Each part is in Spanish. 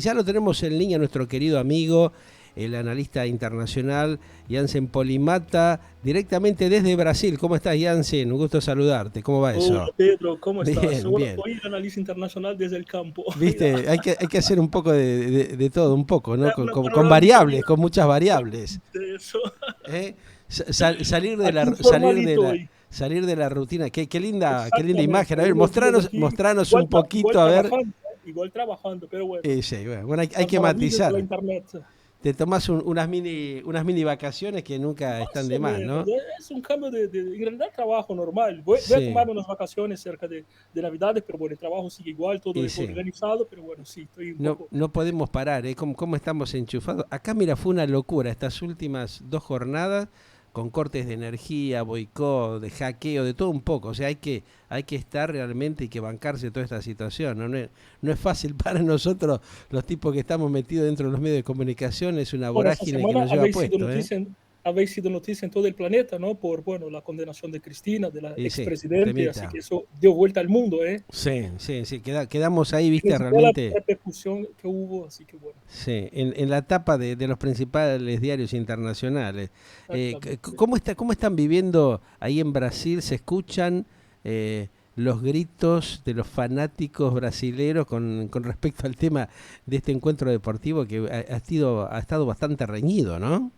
Ya lo tenemos en línea nuestro querido amigo, el analista internacional Jansen Polimata, directamente desde Brasil. ¿Cómo estás, Jansen? Un gusto saludarte. ¿Cómo va Hola eso? Pedro, ¿cómo estás? Bien, Bueno, bien. soy el analista internacional desde el campo. Mira, Viste, hay que hacer un poco de todo, un poco, ¿no? Con, una con panorámica variables, mía con muchas variables. de eso. ¿Eh? Salir de Aquí salir de informalito hoy. salir de la rutina. Qué linda Exactamente. imagen. A ver, Unos días aquí, mostranos un poquito, a ver. igual trabajando, pero bueno, Sí, bueno, hay las que maravillas de la matizar. internet. Te tomás unas mini vacaciones que nunca están Más de o más, menos, ¿no? es un cambio en realidad trabajo normal. Voy a Sí, tomarme unas vacaciones cerca de Navidades, pero bueno, el trabajo sigue igual, todo y es sí. organizado, pero bueno, sí, estoy un No, poco. no podemos parar, ¿eh? ¿Cómo estamos enchufados? Acá, mira, fue una locura estas últimas 2 jornadas con cortes de energía, boicot, de hackeo, de todo un poco. O sea, hay que estar realmente y que bancarse toda esta situación. No es fácil para nosotros, los tipos que estamos metidos dentro de los medios de comunicación, es una Bueno, esta vorágine que semana nos lleva puesto, ¿eh? habéis sido noticia en todo el planeta, ¿no? Por, bueno, la condenación de Cristina, de la Y sí, un expresidente, así temita. que eso dio vuelta al mundo, ¿eh? Sí, sí, sí, quedamos ahí, viste, Tienes idea la realmente. repercusión que hubo, así que bueno, Sí, en la tapa de los principales diarios internacionales. exactamente. ¿Cómo están viviendo ahí en Brasil? ¿Se escuchan los gritos de los fanáticos brasileros con respecto al tema de este encuentro deportivo que ha estado bastante reñido, ¿no?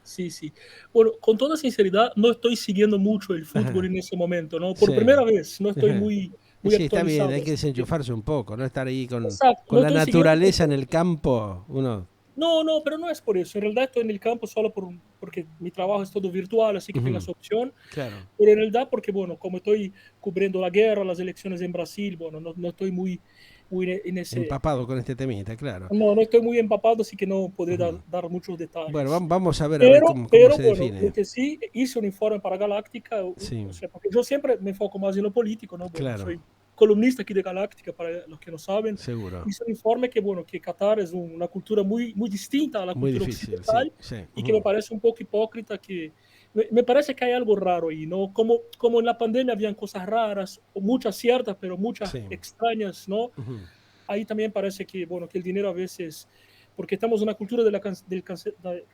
Sí, sí. Bueno, con toda sinceridad, no estoy siguiendo mucho el fútbol Ajá, en ese momento, ¿no? Por sí. primera vez, no estoy Ajá. muy, Y muy sí, está bien, actualizado, hay que así que, desenchufarse un poco, ¿no? Estar ahí con, exacto, con no la estoy siguiendo porque naturaleza en el campo, uno. no, no, pero no es por eso. En realidad estoy en el campo solo porque mi trabajo es todo virtual, así que tengo Ujú, esa opción. claro, Pero en realidad porque, bueno, como estoy cubriendo la guerra, las elecciones en Brasil, bueno, no estoy muy en ese, empapado con este temita, claro. no estoy muy empapado, así que no podré Ujú. dar muchos Bueno, detalles. vamos a ver cómo se Bueno, lo define. que sí hice un informe para Galáctica, Sí, o sea, porque yo siempre me enfoco más en lo político, ¿no? Bueno, claro, soy columnista aquí de Galáctica, para los que no saben. seguro. Hice un informe que, bueno, que Qatar es una cultura muy distinta a la Muy cultura difícil, sí, occidental sí. y que me Ujú. parece un poco hipócrita, que me parece que hay algo raro ahí, ¿no? Como en la pandemia habían cosas raras, o muchas ciertas, pero muchas Sí. extrañas, ¿no? Ujú. Ahí también parece que, bueno, que el dinero a veces, porque estamos en una cultura de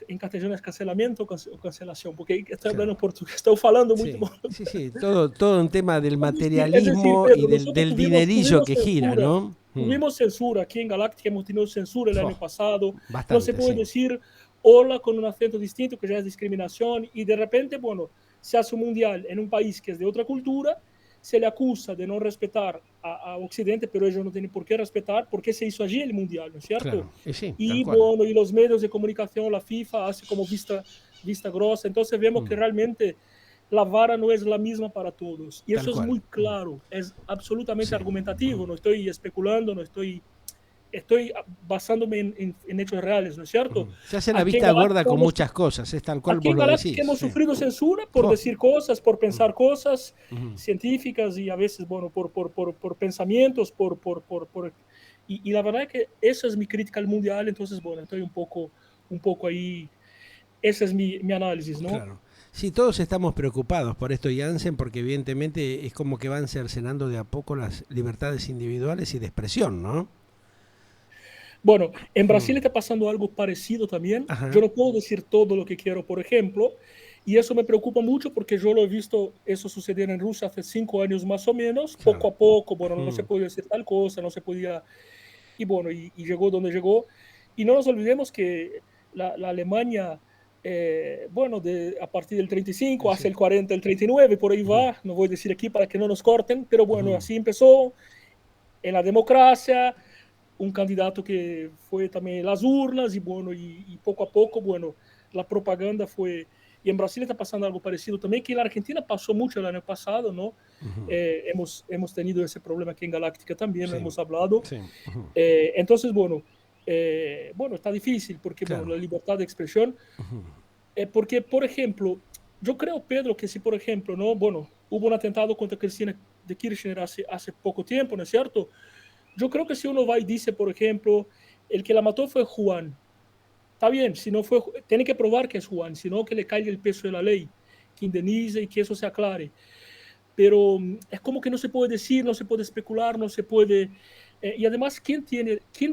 en castellano es cancelamiento o cancelación, porque estoy Claro. hablando portugués, estoy hablando mucho. Sí, sí, sí. Todo un tema del Es decir, materialismo y Pedro, del, nosotros del dinerillo que gira, ¿no? tuvimos censura aquí en Galáctica, hemos tenido censura el Fo, año pasado, no se bastante, puede sí. decir hola con un acento distinto, que ya es discriminación, y de repente, bueno, se hace un mundial en un país que es de otra cultura, se le acusa de no respetar a Occidente, pero ellos no tienen por qué respetar, porque se hizo allí el mundial, ¿no es cierto? Claro. Y sí, tal Y cual. bueno, y los medios de comunicación, la FIFA hace como vista grosa, entonces vemos que Mm, realmente la vara no es la misma para todos. Y tal eso es cual. muy claro, es absolutamente Sí. argumentativo, no estoy especulando, no estoy basándome en hechos reales, ¿no es cierto? Se hace la Aquí en vista gorda Galáctica con hemos, muchas cosas, es tal cual aquí vos en lo Galáctica decís. hemos Sí. sufrido censura por Fo. decir cosas, por pensar cosas Ujú. científicas y a veces, bueno, por pensamientos, y la verdad es que eso es mi crítica al mundial, entonces, bueno, estoy un poco ahí, ese es mi análisis, ¿no? Claro. Sí, todos estamos preocupados por esto, Jansen, porque evidentemente es como que van cercenando de a poco las libertades individuales y de expresión, ¿no? Bueno, en Mm. Brasil está pasando algo parecido también. Yo Ajá, no puedo decir todo lo que quiero, por ejemplo, y eso me preocupa mucho porque yo lo he visto eso suceder en Rusia hace 5 años más o menos, poco claro. a poco, bueno, no se Mm. podía decir tal cosa, no se podía, y bueno, y llegó donde llegó. Y no nos olvidemos que la Alemania, bueno, a partir del 35, hace Sí. el 40, el 39, por ahí Ujú, va, no voy a decir aquí para que no nos corten, pero bueno, ujú. así empezó en la democracia, un candidato que fue también las urnas y bueno, y poco a poco, bueno, la propaganda fue, y en Brasil está pasando algo parecido también, que en la Argentina pasó mucho el año pasado, ¿no? Hemos tenido ese problema aquí en Galáctica también, lo Sí, hemos hablado. sí. Ujú. Entonces, bueno, bueno, está difícil porque, bueno, Claro. la libertad de expresión, porque, por ejemplo, yo creo, Pedro, que si, por ejemplo, ¿no? Bueno, hubo un atentado contra Cristina de Kirchner hace poco tiempo, ¿no es cierto? Yo creo que si uno va y dice, por ejemplo, el que la mató fue Juan, está bien, si no fue, tiene que probar que es Juan, sino que le caiga el peso de la ley, que indemnice y que eso se aclare. Pero es como que no se puede decir, no se puede especular, no se puede. Y además, ¿quién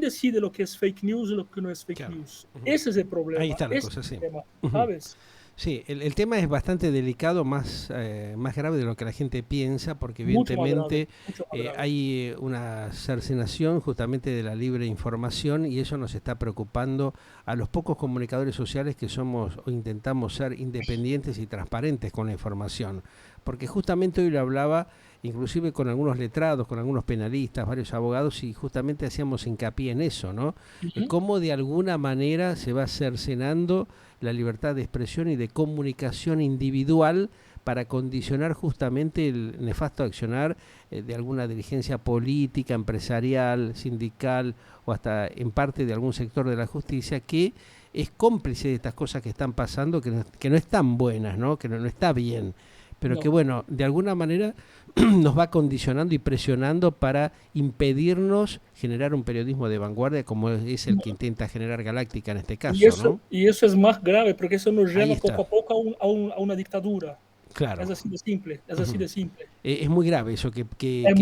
decide lo que es fake news y lo que no es fake Claro. news? Ujú. Ese es el Ahí problema, está la ese cosa, es el sí. tema, Ujú. ¿sabes? Sí, el tema es bastante delicado, más grave de lo que la gente piensa, porque evidentemente Mucho más grave. hay una cercenación justamente de la libre información y eso nos está preocupando a los pocos comunicadores sociales que somos o intentamos ser independientes y transparentes con la información. Porque justamente hoy lo hablaba, inclusive con algunos letrados, con algunos penalistas, varios abogados, y justamente hacíamos hincapié en eso, ¿no? Ujú. Cómo de alguna manera se va cercenando la libertad de expresión y de comunicación individual para condicionar justamente el nefasto accionar de alguna dirigencia política, empresarial, sindical o hasta en parte de algún sector de la justicia que es cómplice de estas cosas que están pasando, que no están buenas, ¿no? Que no está bien, pero que No, bueno, de alguna manera nos va condicionando y presionando para impedirnos generar un periodismo de vanguardia como es el que no. intenta generar Galáctica en este caso, ¿no? Y eso es más grave, porque eso nos Ahí lleva poco está, a poco a una dictadura. claro. Es así de simple, es así Ujú. de simple. Es muy grave eso que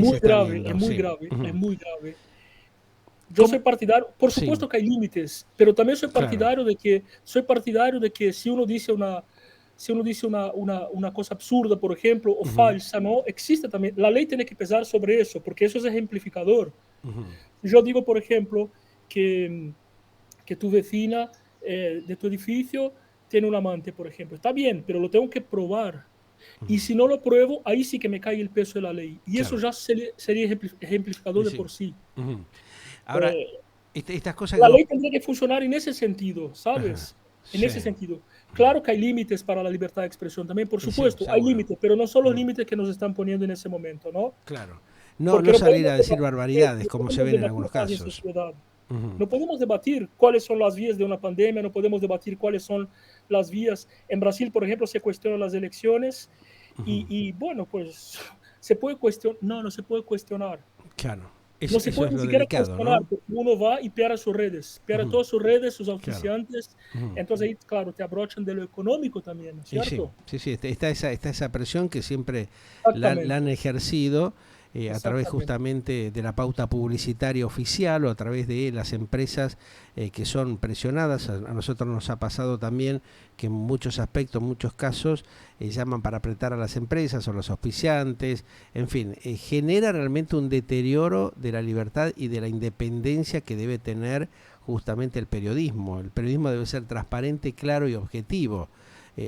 se está Es viendo, muy sí. grave, es Ujú. muy grave. Yo soy ¿Cómo? partidario, por Sí, supuesto que hay límites, pero también claro. soy partidario de que si uno dice una cosa absurda, por ejemplo, o Ujú, falsa, ¿no? Existe también, la ley tiene que pesar sobre eso, porque eso es ejemplificador. ujú, Yo digo, por ejemplo, que, que tu vecina de tu edificio tiene un amante, por ejemplo. Está bien, pero lo tengo que probar. Y si no lo pruebo, ahí sí que me cae el peso de la ley. Y eso claro. ya sería ejemplificador Sí, de sí. por sí. Ujú. Ahora, Eh, estas cosas que la vos... ley tendría que funcionar en ese sentido, Ajá, ¿sabes? En sí. ese sentido. Claro que hay límites para la libertad de expresión también, por Y sí, supuesto, hay seguro. límites, pero no son los Ujú, límites que nos están poniendo en ese momento, ¿no? claro. No, Porque no salir a decir barbaridades no como se podemos ven en debatir algunos más en casos. sociedad. Ujú, No podemos debatir cuáles son las vías de una pandemia, no podemos debatir cuáles son las vías. En Brasil, por ejemplo, se cuestionan las elecciones ujú, y bueno, pues se puede cuestionar, no se puede cuestionar. claro. No se Eso puede es ni lo siquiera delicado, cuestionar, ¿no? porque uno va y pierde sus redes, pierde Ujú, todas sus redes, sus claro. auspiciantes. Ujú. Entonces ahí, claro, te abrochan de lo económico también, ¿no es Y sí, cierto? sí, sí, está esa presión que siempre la han Exactamente, ejercido a través exactamente. justamente de la pauta publicitaria oficial o a través de las empresas que son presionadas. A nosotros nos ha pasado también que en muchos aspectos, en muchos casos, llaman para apretar a las empresas o los auspiciantes. En fin, genera realmente un deterioro de la libertad y de la independencia que debe tener justamente el periodismo. El periodismo debe ser transparente, claro y objetivo.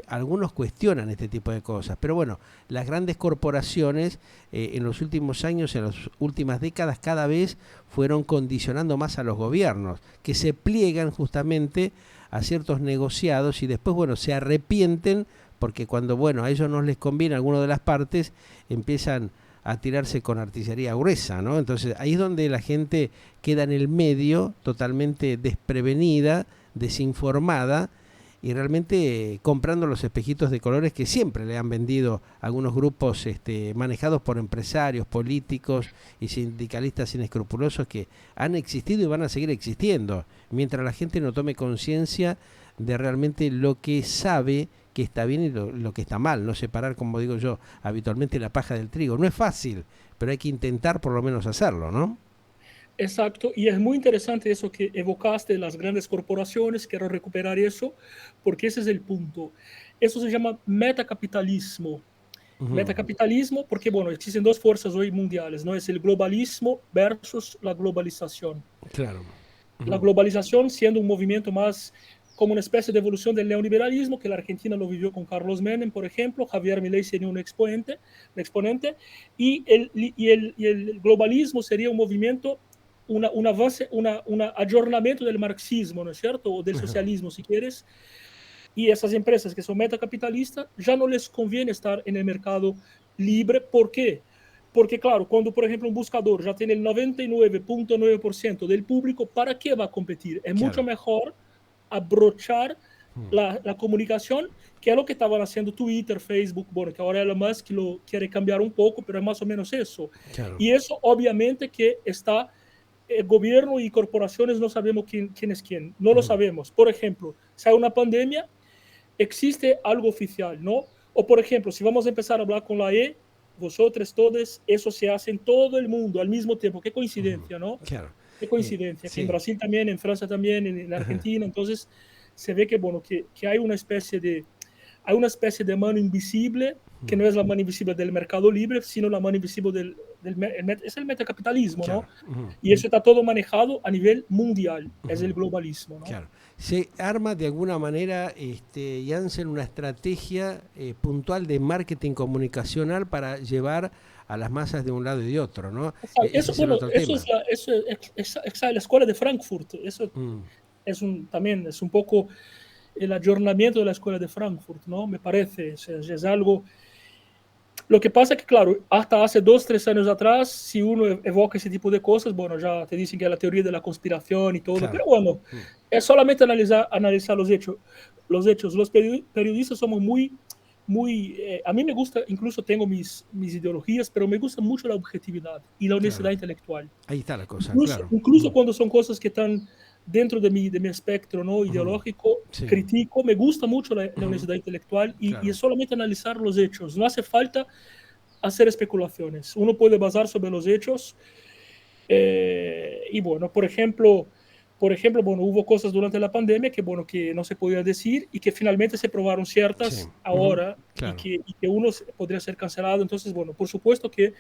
Algunos cuestionan este tipo de cosas, pero bueno, las grandes corporaciones en los últimos años, en las últimas décadas, cada vez fueron condicionando más a los gobiernos, que se pliegan justamente a ciertos negociados y después, bueno, se arrepienten porque cuando, bueno, a ellos no les conviene a alguna de las partes, empiezan a tirarse con artillería gruesa, ¿no? Entonces ahí es donde la gente queda en el medio, totalmente desprevenida, desinformada, y realmente comprando los espejitos de colores que siempre le han vendido algunos grupos manejados por empresarios, políticos y sindicalistas inescrupulosos que han existido y van a seguir existiendo, mientras la gente no tome conciencia de realmente lo que sabe que está bien y lo que está mal, no separar, como digo yo, habitualmente la paja del trigo. No es fácil, pero hay que intentar por lo menos hacerlo, ¿no? Exacto, y es muy interesante eso que evocaste, las grandes corporaciones, quiero recuperar eso, porque ese es el punto. Eso se llama metacapitalismo. Ujú, Metacapitalismo, porque, bueno, existen dos fuerzas hoy mundiales, ¿no? Es el globalismo versus la globalización. claro. La Ujú, globalización siendo un movimiento más como una especie de evolución del neoliberalismo, que la Argentina lo vivió con Carlos Menem, por ejemplo, Javier Milei sería un exponente y el globalismo sería un movimiento, un avance, un ayornamiento del marxismo, ¿no es cierto? O del ajá, socialismo, si quieres. Y esas empresas que son metacapitalistas ya no les conviene estar en el mercado libre. ¿Por qué? Porque, claro, cuando, por ejemplo, un buscador ya tiene el 99.9% del público, ¿para qué va a competir? Es mucho claro. mejor abrochar Ujú, la comunicación, que es lo que estaban haciendo Twitter, Facebook, bueno, que ahora Elon Musk lo quiere cambiar un poco, pero es más o menos eso. claro. Y eso, obviamente, que está el gobierno y corporaciones no sabemos quién es quién, no lo Ujú, sabemos. Por ejemplo, si hay una pandemia, existe algo oficial, ¿no? O, por ejemplo, si vamos a empezar a hablar con la E, vosotros, todos, eso se hace en todo el mundo al mismo tiempo. Qué coincidencia, ¿no? Claro. Qué coincidencia, que en Sí. Brasil también, en Francia también, en Ajá. Argentina. Entonces se ve que, bueno, que hay una especie de mano invisible, que no es la mano invisible del mercado libre, sino la mano invisible es el metacapitalismo, ¿no? Claro. Ujú. Y eso está todo manejado a nivel mundial, es el globalismo, ¿no? Claro. Se arma de alguna manera, Janssen, una estrategia puntual de marketing comunicacional para llevar a las masas de un lado y de otro, ¿no? Ese Eso, es el bueno, otro eso tema. es la escuela de Frankfurt. Eso Mm, también es un poco el ayornamiento de la escuela de Frankfurt, ¿no? Me parece, es algo. Lo que pasa es que, claro, hasta hace 2, 3 años atrás, si uno evoca ese tipo de cosas, bueno, ya te dicen que es la teoría de la conspiración y todo, claro. pero bueno, Mm, es solamente analizar los hechos. Los periodistas somos a mí me gusta, incluso tengo mis ideologías, pero me gusta mucho la objetividad y la honestidad claro. intelectual. Ahí está la cosa, Incluso, claro. incluso cuando son cosas que están dentro de mi espectro, ¿no? Ujú. Ideológico, Sí. critico, me gusta mucho la Ujú. honestidad intelectual y Claro. es solamente analizar los hechos. No hace falta hacer especulaciones. Uno puede basar sobre los hechos y bueno, por ejemplo, bueno, hubo cosas durante la pandemia que, bueno, que no se podía decir y que finalmente se probaron Sí. ciertas Ujú. ahora y Claro. que uno podría ser cancelado. Entonces, bueno, por supuesto que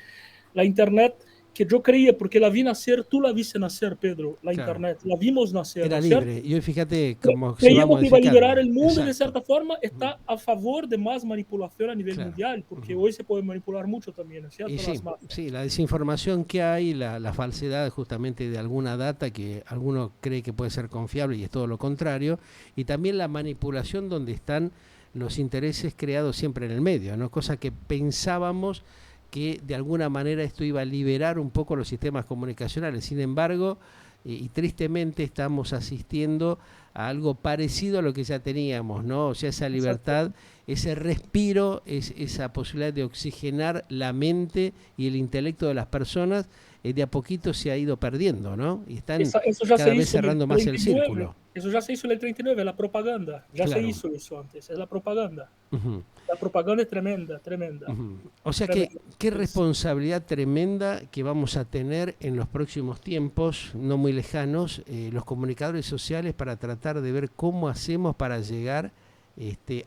la Internet, que yo creía, porque la vi nacer, tú la viste nacer, Pedro, la Claro. Internet, la vimos nacer, ¿no Era es cierto? libre. Y hoy fíjate cómo se va Creyendo que iba a liberar modificando. el mundo y de Exacto. cierta forma Ujú. está a favor de más manipulación a nivel Claro. mundial, porque Ujú. hoy se puede manipular mucho también, ¿no es Y cierto? sí, Las masas. sí, la desinformación que hay, la falsedad justamente de alguna data que alguno cree que puede ser confiable y es todo lo contrario, y también la manipulación donde están los intereses creados siempre en el medio, ¿no? Cosa que pensábamos que de alguna manera esto iba a liberar un poco los sistemas comunicacionales. Sin embargo, y tristemente estamos asistiendo a algo parecido a lo que ya teníamos, ¿no? O sea, esa Exacto. libertad, ese respiro, esa posibilidad de oxigenar la mente y el intelecto de las personas, de a poquito se ha ido perdiendo, ¿no? Y están Eso ya se cada vez hizo en el cerrando más el 39. círculo. Eso ya se hizo en el 39, la propaganda. Ya se Claro. hizo eso antes, es la propaganda. Ujú. La propaganda es tremenda, tremenda, Ujú. O sea que tremenda. qué Es- responsabilidad tremenda que vamos a tener en los próximos tiempos, no muy lejanos, los comunicadores sociales para tratar de ver cómo hacemos para llegar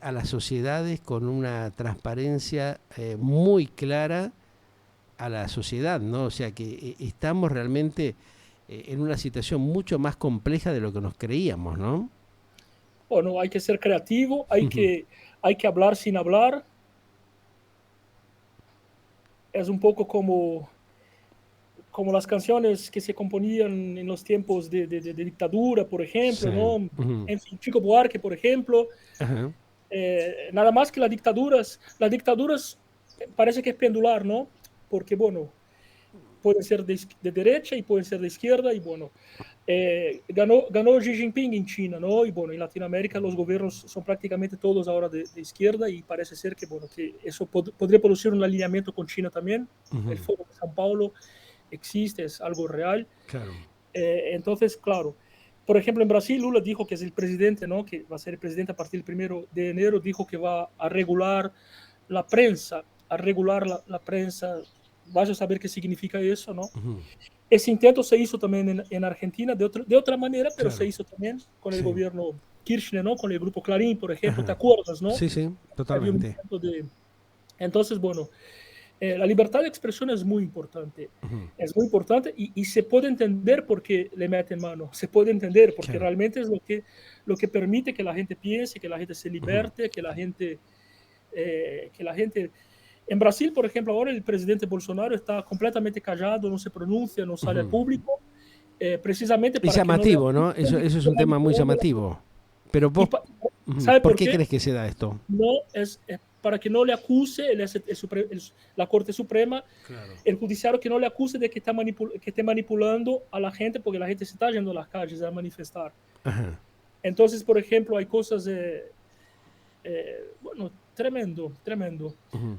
a las sociedades con una transparencia muy clara a la sociedad, ¿no? O sea que estamos realmente en una situación mucho más compleja de lo que nos creíamos, ¿no? Bueno, hay que ser creativo, hay que hablar sin hablar. Es un poco como las canciones que se componían en los tiempos de dictadura, por Sí. ejemplo, ¿no? Ujú. En fin, Chico Buarque, por ejemplo. Ajá. Nada más que las dictaduras parece que es pendular, ¿no? Porque, bueno, pueden ser de derecha y pueden ser de izquierda, y bueno, ganó Xi Jinping en China, ¿no? Y bueno, en Latinoamérica los gobiernos son prácticamente todos ahora de izquierda y parece ser que, bueno, que eso podría producir un alineamiento con China también. El Ujú. Foro de São Paulo existe, es algo real. Claro. Entonces, claro, por ejemplo, en Brasil, Lula dijo que es el presidente, ¿no? Que va a ser el presidente a partir del 1 de enero, dijo que va a regular la prensa, la prensa. Vaya a saber qué significa eso, ¿no? Ujú. Ese intento se hizo también en Argentina de otra manera, pero se Claro. hizo también con el Sí. gobierno Kirchner, ¿no? Con el grupo Clarín, por ejemplo, ¿te Ajá. acuerdas, no? Sí, sí, Había un totalmente. intento de. Entonces, bueno, la libertad de expresión Ujú. es muy importante y se puede entender por qué le meten mano, se puede entender porque Claro. realmente es lo que permite que la gente piense, que la gente se Ujú. liberte, que la gente. En Brasil, por ejemplo, ahora el presidente Bolsonaro está completamente callado, no se pronuncia, no sale al Ujú. público, precisamente Es para que no le llamativo, ¿no? acusen Eso es de un tema muy manipular. llamativo. Pero Y vos, ¿sabe ¿por por qué qué? crees que se da esto? No es para que no le acuse la Corte Suprema, Claro. el judiciario, que no le acuse de que esté manipulando a la gente, porque la gente se está yendo a las calles a manifestar. Ajá. Entonces, por ejemplo, hay cosas, bueno, tremendo, tremendo. Ujú.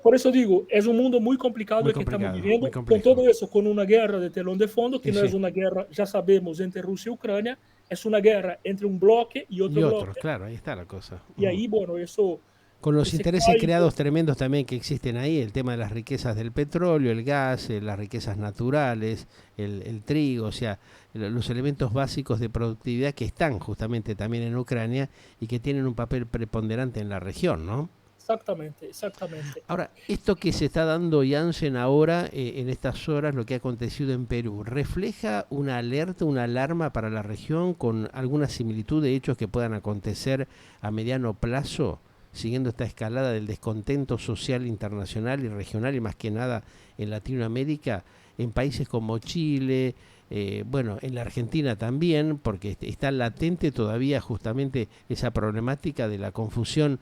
Por eso digo, es un mundo muy complicado Muy el que estamos complicado, muy viviendo, con complejo. todo eso, con una guerra de telón de fondo, que Y no es sí. una guerra, ya sabemos, entre Rusia y Ucrania, es una guerra entre un bloque y Y otro otros, bloque. claro, ahí está la cosa. Y Ujú. ahí, bueno, eso Con los ese intereses caldo. creados tremendos también que existen ahí, el tema de las riquezas del petróleo, el gas, las riquezas naturales, el trigo, o sea, los elementos básicos de productividad que están justamente también en Ucrania y que tienen un papel preponderante en la región, ¿no? Exactamente, exactamente. Ahora, esto que se está dando, Jansen, ahora, en estas horas, lo que ha acontecido en Perú, ¿refleja una alerta, una alarma para la región con alguna similitud de hechos que puedan acontecer a mediano plazo, siguiendo esta escalada del descontento social internacional y regional y más que nada en Latinoamérica, en países como Chile, bueno, en la Argentina también, porque está latente todavía justamente esa problemática de la confusión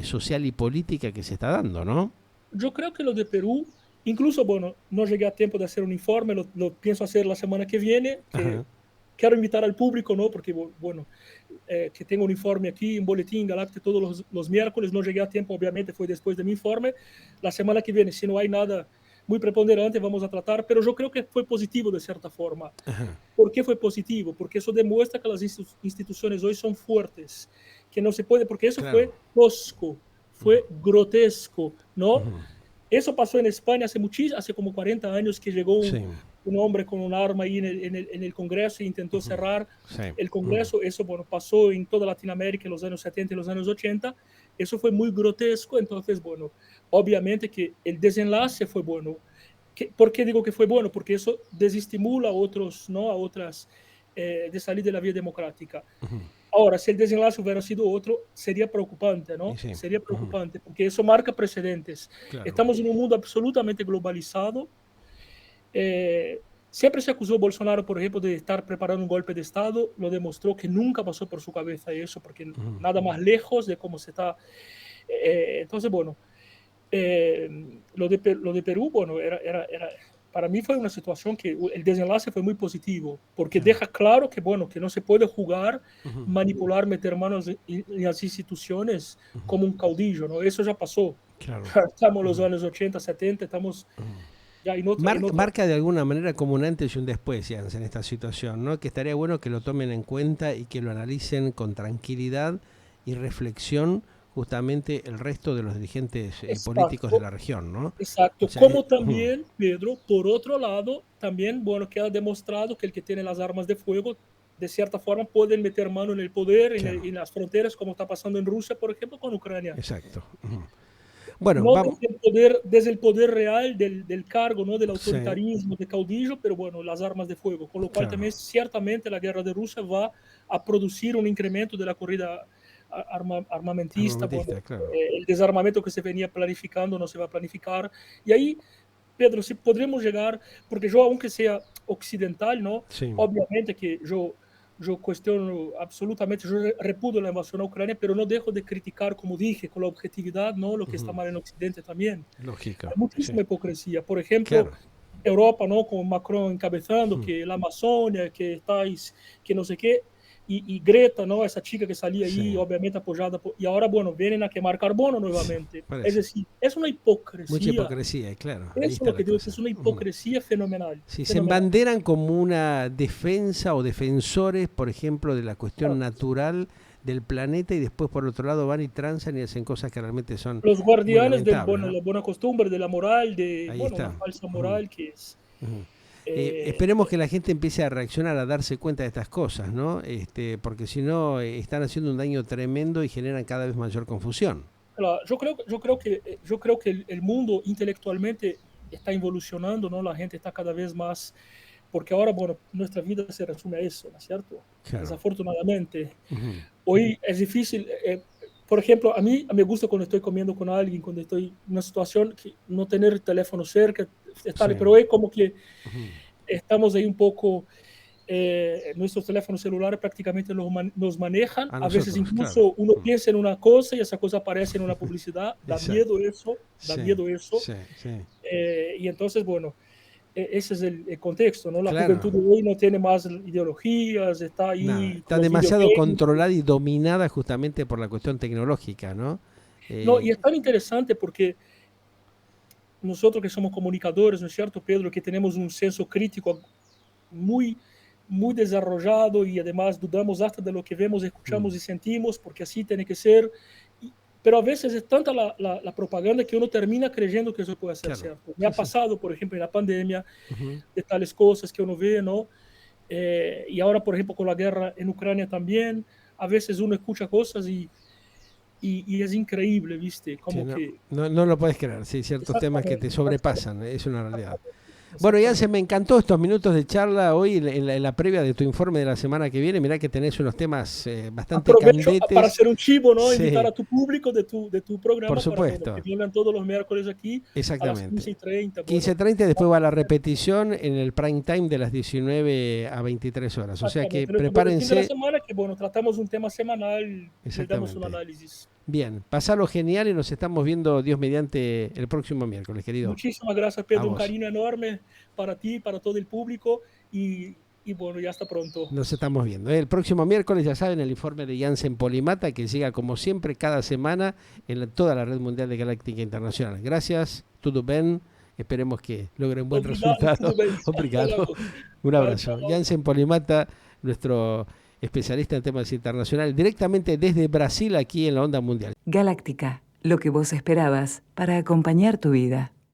social y política que se está dando, ¿no? Yo creo que lo de Perú, incluso, bueno, no llegué a tiempo de hacer un informe, lo pienso hacer la semana que viene, que Ajá. quiero invitar al público, ¿no? Porque, bueno, que tengo un informe aquí, un boletín galáctico todos los miércoles, no llegué a tiempo, obviamente, fue después de mi informe. La semana que viene, si no hay nada muy preponderante, vamos a tratar, pero yo creo que fue positivo de cierta forma. ¿Por qué fue positivo? Porque eso demuestra que las instituciones hoy son fuertes, que no se puede, porque eso Claro. fue tosco, fue grotesco, ¿no? Ujú. Eso pasó en España hace muchísimo, hace como 40 años que llegó Sí. un hombre con un arma ahí en el Congreso e intentó Ujú. cerrar Sí. el Ujú. Congreso. Eso, bueno, pasó en toda Latinoamérica en los años 70 y los años 80. Eso fue muy grotesco. Entonces, bueno, obviamente que el desenlace fue bueno. ¿Por qué digo que fue bueno? Porque eso desestimula a otros, ¿no? A otras de salir de la vía democrática. Ujú. Ahora, si el desenlace hubiera sido otro, sería preocupante, Y ¿no? sí. Sería Ujú. preocupante, porque eso marca precedentes. Claro. Estamos en un mundo absolutamente globalizado. Eh, Siempre se acusó a Bolsonaro, por ejemplo, de estar preparando un golpe de Estado. Lo demostró que nunca pasó por su cabeza eso, porque Ujú. nada más lejos de cómo se está. Entonces, bueno, eh, lo de Perú, bueno, para mí fue una situación que el desenlace fue muy positivo, porque Claro. deja claro que, bueno, que no se puede jugar, Ujú. manipular, meter manos en las instituciones Ujú. como un caudillo, ¿no? Eso ya pasó. Claro. Estamos en los Ujú. años 80, 70, estamos Ujú. ya en otra. Marca de alguna manera como un antes y un después, Jans, en esta situación, ¿no? Que estaría bueno que lo tomen en cuenta y que lo analicen con tranquilidad y reflexión justamente el resto de los dirigentes políticos de Exacto, la región, ¿no? O exacto. sea, Como ujú. también, Pedro, por otro lado, también, bueno, queda demostrado que el que tiene las armas de fuego, de cierta forma, pueden meter mano en el poder, Claro, en las fronteras, como está pasando en Rusia, por ejemplo, con Ucrania. exacto. Ujú. Bueno, No vamos. desde el poder real del cargo, ¿no? Del Sí, autoritarismo, de caudillo, pero bueno, las armas de fuego. Con lo cual claro. también ciertamente la guerra de Rusia va a producir un incremento de la corrida armamentista. Bueno, Armamentista, claro. el desarmamento que se venía planificando no se va a planificar. Y ahí, Pedro, si podremos llegar, porque yo, aunque sea occidental, ¿no? Sí, Obviamente que yo cuestiono absolutamente, yo repudio la invasión a Ucrania, pero no dejo de criticar, como dije, con la objetividad, ¿no? Lo que está ujú. mal en Occidente también. Lógico, Hay sí, muchísima hipocresía. Por ejemplo, claro. Europa, ¿no? Con Macron encabezando, Ujú. que la Amazonia, que estáis, que no sé qué, y Greta, ¿no? Esa chica que salía ahí, Sí, obviamente apoyada, y ahora, bueno, vienen a quemar carbono sí, nuevamente. Es parece. decir, es una Mucha hipocresía. hipocresía, claro, ahí Eso es está lo la que digo, que es cosa. una Ujú. hipocresía fenomenal, Sí, se fenomenal. embanderan como una defensa o defensores, por ejemplo, de la cuestión natural del planeta y después por otro lado van y transan y hacen cosas que realmente son Los muy guardianes del, lamentables, bueno, ¿no? la buena costumbre, de la moral, de, Ahí bueno, una está. falsa Ujú, moral que es. ujú. eh, Esperemos que la gente empiece a reaccionar, a darse cuenta de estas cosas, ¿no? Porque si no, están haciendo un daño tremendo y generan cada vez mayor confusión. claro, yo creo que el mundo intelectualmente está evolucionando, ¿no? La gente está cada vez más, porque ahora, bueno, nuestra vida se resume a eso, ¿no es cierto? Claro. Desafortunadamente, Ujú. hoy es difícil. Por ejemplo, a mí me gusta cuando estoy comiendo con alguien, cuando estoy en una situación que no tener el teléfono cerca, Sí. pero hoy como que Ujú. estamos ahí un poco, nuestros teléfonos celulares prácticamente nos manejan. A A veces nosotros, claro. incluso uno Ujú. piensa en una cosa y esa cosa aparece en una publicidad. Da Exacto. miedo eso, da Sí, miedo eso. sí, sí. Y entonces, bueno, ese es el contexto, ¿no? La Claro. juventud de hoy no tiene más ideologías, está Nada, ahí con está los demasiado videogames. controlada y dominada justamente por la cuestión tecnológica, ¿no? No, y Eh, es tan interesante porque nosotros que somos comunicadores, ¿no es cierto, Pedro? Que tenemos un senso crítico muy, muy desarrollado y además dudamos hasta de lo que vemos, mm, escuchamos y sentimos, porque así tiene que ser. pero a veces es tanta la propaganda que uno termina creyendo que eso puede ser Claro. cierto. Me ha pasado, por ejemplo, en la pandemia, Ujú. de tales cosas que uno ve, ¿no? Y ahora, por ejemplo, con la guerra en Ucrania también, a veces uno escucha cosas y es increíble, ¿viste? Sí, Como no, que... no lo puedes creer, sí, ciertos temas que Exactamente, te sobrepasan, es una realidad. Bueno, exactamente. Jansen, me encantó estos minutos de charla hoy en la previa de tu informe de la semana que viene. Mirá que tenés unos temas bastante Aprovecho para candetes. hacer un chivo, ¿no? Invitar Sí, a tu público de tu por programa para, bueno, que supuesto, vengan todos los miércoles aquí a las exactamente. 15:30. Bueno, 15:30 y después va la repetición en el prime time de las 19 a 23 horas. O sea que exactamente. En el boletín de la prepárense. semana, que bueno, tratamos un tema semanal y le damos un Exactamente. análisis. Bien, pasalo genial y nos estamos viendo, Dios mediante, el próximo miércoles, querido. Muchísimas gracias, A Pedro. Un vos. cariño enorme para ti, para todo el público y bueno, ya hasta pronto. Nos estamos viendo. El próximo miércoles, ya saben, el informe de Jansen Polimata, que llega como siempre cada semana en toda la red mundial de Galáctica Internacional. Gracias, tudo bem. Esperemos que logren buen Obrigado, resultado. tudo bem. Hasta Obrigado. luego. Un Chao, abrazo. chao. Jansen Polimata, nuestro especialista en temas internacionales, directamente desde Brasil, aquí en la Onda Mundial. Galáctica, lo que vos esperabas para acompañar tu vida.